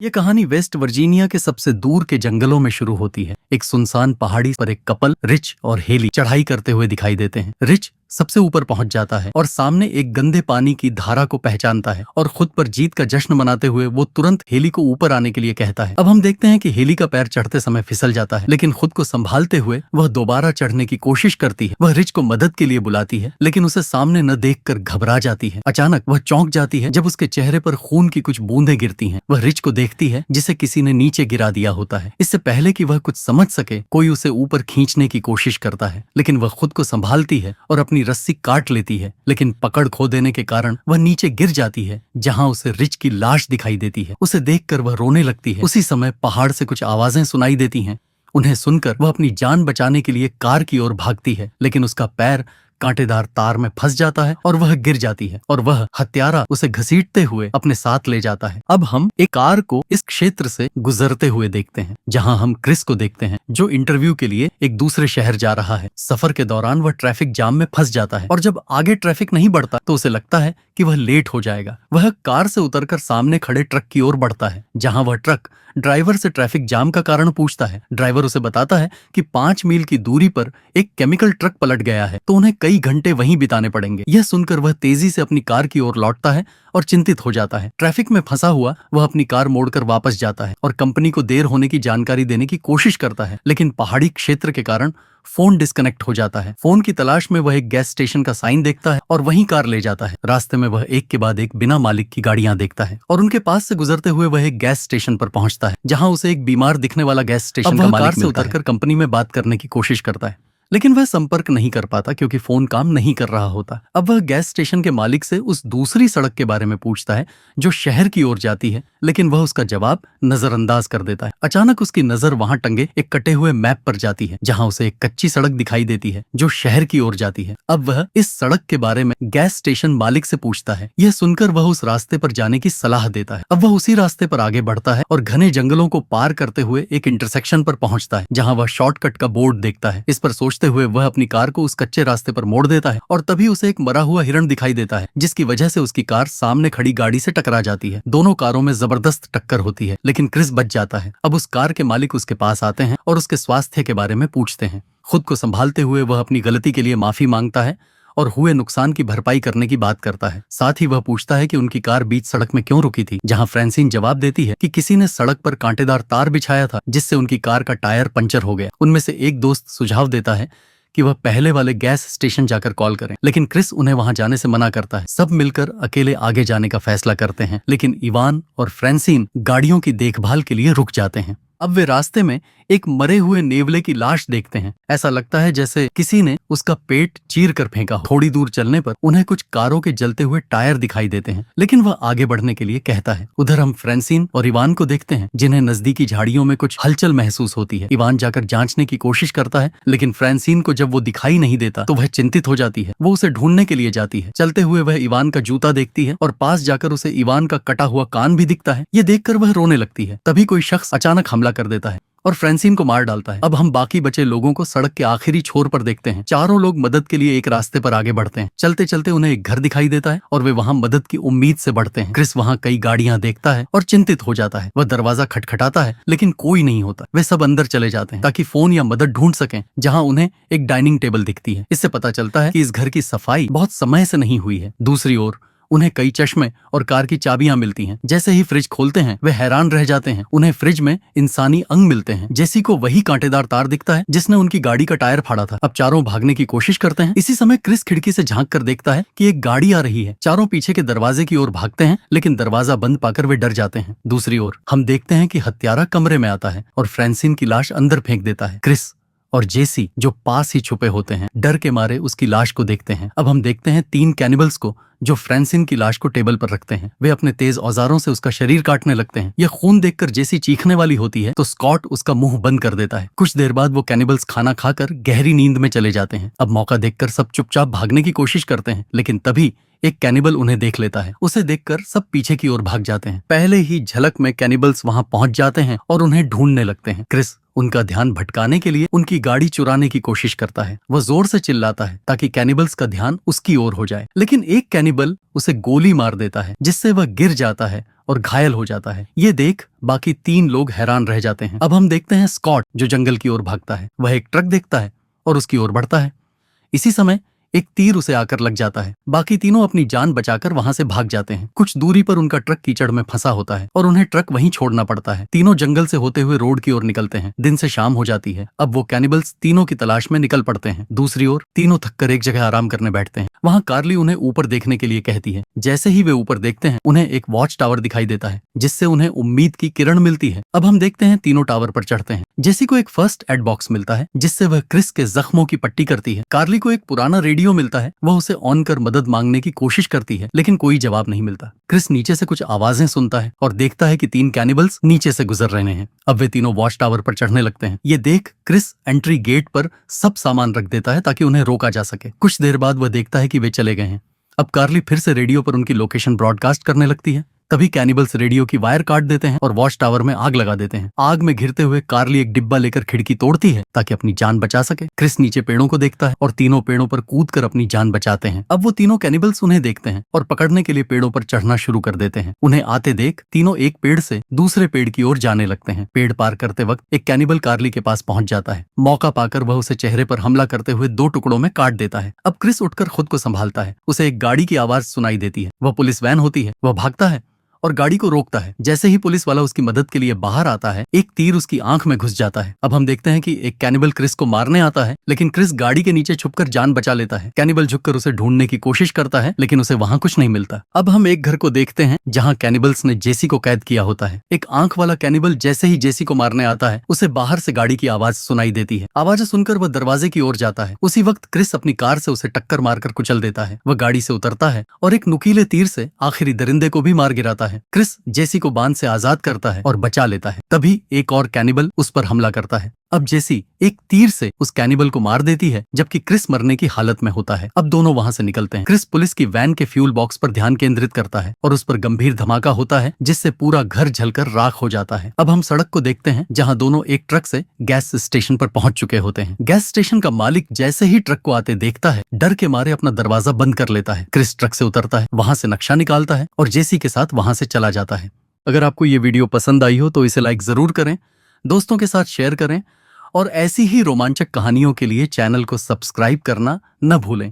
ये कहानी West Virginia के सबसे दूर के जंगलों में शुरू होती है। एक सुनसान पहाड़ी पर एक कपल रिच और हेली चढ़ाई करते हुए दिखाई देते हैं। रिच सबसे ऊपर पहुंच जाता है और सामने एक गंदे पानी की धारा को पहचानता है और खुद पर जीत का जश्न मनाते हुए वो तुरंत हेली को ऊपर आने के लिए कहता है। अब हम देखते हैं कि हेली का पैर चढ़ते समय फिसल जाता है, लेकिन खुद को संभालते हुए वह दोबारा चढ़ने की कोशिश करती है। वह रिच को मदद के लिए बुलाती है, लेकिन उसे सामने न देखकर घबरा जाती है। अचानक वह चौंक जाती है जब उसके चेहरे पर खून की कुछ बूंदें गिरती हैं। वह रिच को देखती है जिसे किसी ने नीचे गिरा दिया होता है। इससे पहले कि वह कुछ समझ सके, कोई उसे ऊपर खींचने की कोशिश करता है, लेकिन वह खुद को संभालती है और अपनी रस्सी काट लेती है। लेकिन पकड़ खो देने के कारण वह नीचे गिर जाती है, जहां उसे रिच की लाश दिखाई देती है। उसे देखकर वह रोने लगती है। उसी समय पहाड़ से कुछ आवाजें सुनाई देती हैं। उन्हें सुनकर वह अपनी जान बचाने के लिए कार की ओर भागती है, लेकिन उसका पैर कांटेदार तार में फंस जाता है और वह गिर जाती है और वह हत्यारा उसे घसीटते हुए अपने साथ ले जाता है। अब हम एक कार को इस क्षेत्र से गुजरते हुए देखते हैं, जहां हम क्रिस को देखते हैं जो इंटरव्यू के लिए एक दूसरे शहर जा रहा है। सफर के दौरान वह ट्रैफिक जाम में फंस जाता है और जब आगे ट्रैफिक नहीं बढ़ता तो उसे लगता है कि वह लेट हो जाएगा। वह कार से उतरकर सामने खड़े ट्रक की ओर बढ़ता है, जहां वह ट्रक ड्राइवर से ट्रैफिक जाम का कारण पूछता है। ड्राइवर उसे बताता है कि 5 मील की दूरी पर एक केमिकल ट्रक पलट गया है, तो उन्हें कई घंटे वहीं बिताने पड़ेंगे। यह सुनकर वह तेजी से अपनी कार की ओर लौटता है और चिंतित हो जाता है। ट्रैफिक में फंसा हुआ वह अपनी कार मोड़कर वापस जाता है और कंपनी को देर होने की जानकारी देने की कोशिश करता है, लेकिन पहाड़ी क्षेत्र के कारण फोन डिस्कनेक्ट हो जाता है। फोन की तलाश में वह एक गैस स्टेशन का साइन देखता है और वहीं कार ले जाता है। रास्ते में वह एक के बाद एक बिना मालिक की गाड़ियां देखता है और उनके पास से गुजरते हुए वह एक गैस स्टेशन पर पहुंचता है, जहां उसे एक बीमार दिखने वाला गैस स्टेशन का मालिक से उतरकर कंपनी में बात करने की कोशिश करता है, लेकिन वह संपर्क नहीं कर पाता क्योंकि फोन काम नहीं कर रहा होता। अब वह गैस स्टेशन के मालिक से उस दूसरी सड़क के बारे में पूछता है जो शहर की ओर जाती है, लेकिन वह उसका जवाब नजरअंदाज कर देता है। अचानक उसकी नजर वहां टंगे एक कटे हुए मैप पर जाती है, जहां उसे एक कच्ची सड़क दिखाई देती है जो शहर की ओर जाती है। अब वह इस सड़क के बारे में गैस स्टेशन मालिक से पूछता है। यह सुनकर वह उस रास्ते पर जाने की सलाह देता है। अब वह उसी रास्ते पर आगे बढ़ता है और घने जंगलों को पार करते हुए एक इंटरसेक्शन पर पहुंचता है, जहां वह शॉर्टकट का बोर्ड देखता है। इस पर सोचते हुए वह अपनी कार को उस कच्चे रास्ते पर मोड़ देता है और तभी उसे एक मरा हुआ हिरण दिखाई देता है, जिसकी वजह से उसकी कार सामने खड़ी गाड़ी से टकरा जाती है। दोनों कारों में जबरदस्त टक्कर होती है, लेकिन क्रिस बच जाता है। अब उस कार के मालिक उसके पास आते हैं और उसके स्वास्थ्य के बारे में पूछते हैं। खुद को संभालते हुए वह अपनी गलती के लिए माफी मांगता है और हुए नुकसान की भरपाई करने की बात करता है। साथ ही वह पूछता है कि उनकी कार बीच सड़क में क्यों रुकी थी, जहां फ्रांसिन जवाब देती है कि किसी ने सड़क पर कांटेदार तार बिछाया था, जिससे उनकी कार का टायर पंचर हो गया। उनमें से एक दोस्त सुझाव देता है कि वह पहले वाले गैस स्टेशन जाकर कॉल करें, लेकिन क्रिस उन्हें वहां जाने से मना करता है। सब मिलकर अकेले आगे जाने का फैसला करते हैं, लेकिन इवान और फ्रांसिन गाड़ियों की देखभाल के लिए रुक जाते हैं। अब वे रास्ते में एक मरे हुए नेवले की लाश देखते हैं। ऐसा लगता है जैसे किसी ने उसका पेट चीर कर फेंका हो। थोड़ी दूर चलने पर उन्हें कुछ कारों के जलते हुए टायर दिखाई देते हैं, लेकिन वह आगे बढ़ने के लिए कहता है। उधर हम फ्रांसिन और इवान को देखते हैं, जिन्हें नजदीकी झाड़ियों में कुछ हलचल महसूस होती है। इवान जाकर जांचने की कोशिश करता है, लेकिन फ्रांसिन को जब वो दिखाई नहीं देता तो वह चिंतित हो जाती है। वो उसे ढूंढने के लिए जाती है। चलते हुए वह इवान का जूता देखती है और पास जाकर उसे इवान का कटा हुआ कान भी दिखता है। ये देखकर वह रोने लगती है। तभी कोई शख्स अचानक हमला कर देता है और फ्रांसिन को मार डालता है। अब हम बाकी बचे लोगों को सड़क के आखिरी छोर पर देखते हैं। चारों लोग मदद के लिए एक रास्ते पर आगे बढ़ते हैं। चलते चलते उन्हें एक घर दिखाई देता है और वे वहां मदद की उम्मीद से बढ़ते हैं। क्रिस वहां कई गाड़ियां देखता है और चिंतित हो जाता है। वह दरवाजा खटखटाता है, लेकिन कोई नहीं होता। वे सब अंदर चले जाते हैं ताकि फोन या मदद ढूंढ सकें, जहां उन्हें एक डाइनिंग टेबल दिखती है। इससे पता चलता है कि इस घर की सफाई बहुत समय से नहीं हुई है। दूसरी ओर उन्हें कई चश्मे और कार की चाबियां मिलती हैं। जैसे ही फ्रिज खोलते हैं वे हैरान रह जाते हैं। उन्हें फ्रिज में इंसानी अंग मिलते हैं। जेसी को वही कांटेदार तार दिखता है जिसने उनकी गाड़ी का टायर फाड़ा था। अब चारों भागने की कोशिश करते हैं। इसी समय क्रिस खिड़की से झांक कर देखता है कि एक गाड़ी आ रही है। चारों पीछे के दरवाजे की ओर भागते हैं, लेकिन दरवाजा बंद पाकर वे डर जाते हैं। दूसरी ओर हम देखते हैं कि हत्यारा कमरे में आता है और फ्रांसिन की लाश अंदर फेंक देता है। क्रिस और जेसी जो पास ही छुपे होते हैं, डर के मारे उसकी लाश को देखते हैं। अब हम देखते हैं 3 कैनिबल्स को जो फ्रांसिन की लाश को टेबल पर रखते हैं। वे अपने तेज औजारों से उसका शरीर काटने लगते हैं। यह खून देखकर जेसी चीखने वाली होती है तो स्कॉट उसका मुंह बंद कर देता है। कुछ देर बाद वो कैनिबल्स खाना खाकर गहरी नींद में चले जाते हैं। अब मौका देखकर सब चुपचाप भागने की कोशिश करते हैं, लेकिन तभी एक कैनिबल उन्हें देख लेता है। उसे देखकर सब पीछे की ओर भाग जाते हैं। पहले ही झलक में कैनिबल्स वहां पहुंच जाते हैं और उन्हें ढूंढने लगते हैं। क्रिस उनका ध्यान भटकाने के लिए उनकी गाड़ी चुराने की कोशिश करता है। वह जोर से चिल्लाता है ताकि कैनिबल्स का ध्यान उसकी ओर हो जाए, लेकिन एक कैनिबल उसे गोली मार देता है, जिससे वह गिर जाता है और घायल हो जाता है। ये देख बाकी 3 लोग हैरान रह जाते हैं। अब हम देखते हैं स्कॉट जो जंगल की ओर भागता है। वह एक ट्रक देखता है और उसकी ओर बढ़ता है। इसी समय एक तीर उसे आकर लग जाता है। बाकी तीनों अपनी जान बचाकर वहां से भाग जाते हैं। कुछ दूरी पर उनका ट्रक कीचड़ में फंसा होता है और उन्हें ट्रक वहीं छोड़ना पड़ता है। तीनों जंगल से होते हुए रोड की ओर निकलते हैं। दिन से शाम हो जाती है। अब वो कैनिबल्स तीनों की तलाश में निकल पड़ते हैं। दूसरी ओर तीनों थककर एक जगह आराम करने बैठते हैं। वहां कार्ली उन्हें ऊपर देखने के लिए कहती है। जैसे ही वे ऊपर देखते हैं उन्हें एक वॉच टावर दिखाई देता है जिससे उन्हें उम्मीद की किरण मिलती है। अब हम देखते हैं तीनों टावर पर चढ़ते हैं। जेसी को एक फर्स्ट एड बॉक्स मिलता है जिससे वह क्रिस के जख्मों की पट्टी करती है। कार्ली को एक पुराना रेडियो मिलता है। वह उसे ऑन कर मदद मांगने की कोशिश करती है लेकिन कोई जवाब नहीं मिलता। क्रिस नीचे से कुछ आवाजें सुनता है और देखता है कि 3 कैनिबल्स नीचे से गुजर रहे हैं। अब वे तीनों वॉच टावर पर चढ़ने लगते हैं। ये देख क्रिस एंट्री गेट पर सब सामान रख देता है ताकि उन्हें रोका जा सके। कुछ देर बाद वह देखता है कि वे चले गए हैं। अब कार्ली फिर से रेडियो पर उनकी लोकेशन ब्रॉडकास्ट करने लगती है। तभी कैनिबल्स रेडियो की वायर काट देते हैं और वॉच टावर में आग लगा देते हैं। आग में घिरते हुए कार्ली एक डिब्बा लेकर खिड़की तोड़ती है ताकि अपनी जान बचा सके। क्रिस नीचे पेड़ों को देखता है और तीनों पेड़ों पर कूदकर अपनी जान बचाते हैं। अब वो तीनों कैनिबल्स उन्हें देखते हैं और पकड़ने के लिए पेड़ों पर चढ़ना शुरू कर देते हैं। उन्हें आते देख तीनों एक पेड़ से दूसरे पेड़ की ओर जाने लगते हैं। पेड़ पार करते वक्त एक कैनिबल कार्ली के पास पहुंच जाता है। मौका पाकर वह उसे चेहरे पर हमला करते हुए 2 टुकड़ों में काट देता है। अब क्रिस उठकर खुद को संभालता है। उसे एक गाड़ी की आवाज सुनाई देती है। वह पुलिस वैन होती है। वह भागता है और गाड़ी को रोकता है। जैसे ही पुलिस वाला उसकी मदद के लिए बाहर आता है एक तीर उसकी आंख में घुस जाता है। अब हम देखते हैं कि एक कैनिबल क्रिस को मारने आता है लेकिन क्रिस गाड़ी के नीचे छुपकर जान बचा लेता है। कैनिबल झुककर उसे ढूंढने की कोशिश करता है लेकिन उसे वहां कुछ नहीं मिलता। अब हम एक घर को देखते हैं जहां कैनिबल्स ने जेसी को कैद किया होता है। एक आंख वाला कैनिबल जैसे ही जेसी को मारने आता है उसे बाहर से गाड़ी की आवाज सुनाई देती है। आवाज सुनकर वह दरवाजे की ओर जाता है। उसी वक्त क्रिस अपनी कार से उसे टक्कर मारकर कुचल देता है। वह गाड़ी से उतरता है और एक नुकीले तीर से आखिरी दरिंदे को भी मार गिराता है। क्रिस जेसी को बांध से आजाद करता है और बचा लेता है। तभी एक और कैनिबल उस पर हमला करता है। अब जेसी एक तीर से उस कैनिबल को मार देती है जबकि क्रिस मरने की हालत में होता है। अब दोनों वहां से निकलते हैं। क्रिस पुलिस की वैन के फ्यूल बॉक्स पर ध्यान केंद्रित करता है और उस पर गंभीर धमाका होता है जिससे पूरा घर जलकर राख हो जाता है। अब हम सड़क को देखते हैं जहां दोनों एक ट्रक से गैस स्टेशन पर पहुंच चुके होते हैं। गैस स्टेशन का मालिक जैसे ही ट्रक को आते देखता है डर के मारे अपना दरवाजा बंद कर लेता है। क्रिस ट्रक से उतरता है, वहां से नक्शा निकालता है और जेसी के साथ वहां से चला जाता है। अगर आपको ये वीडियो पसंद आई हो तो इसे लाइक जरूर करें, दोस्तों के साथ शेयर करें और ऐसी ही रोमांचक कहानियों के लिए चैनल को सब्सक्राइब करना न भूलें।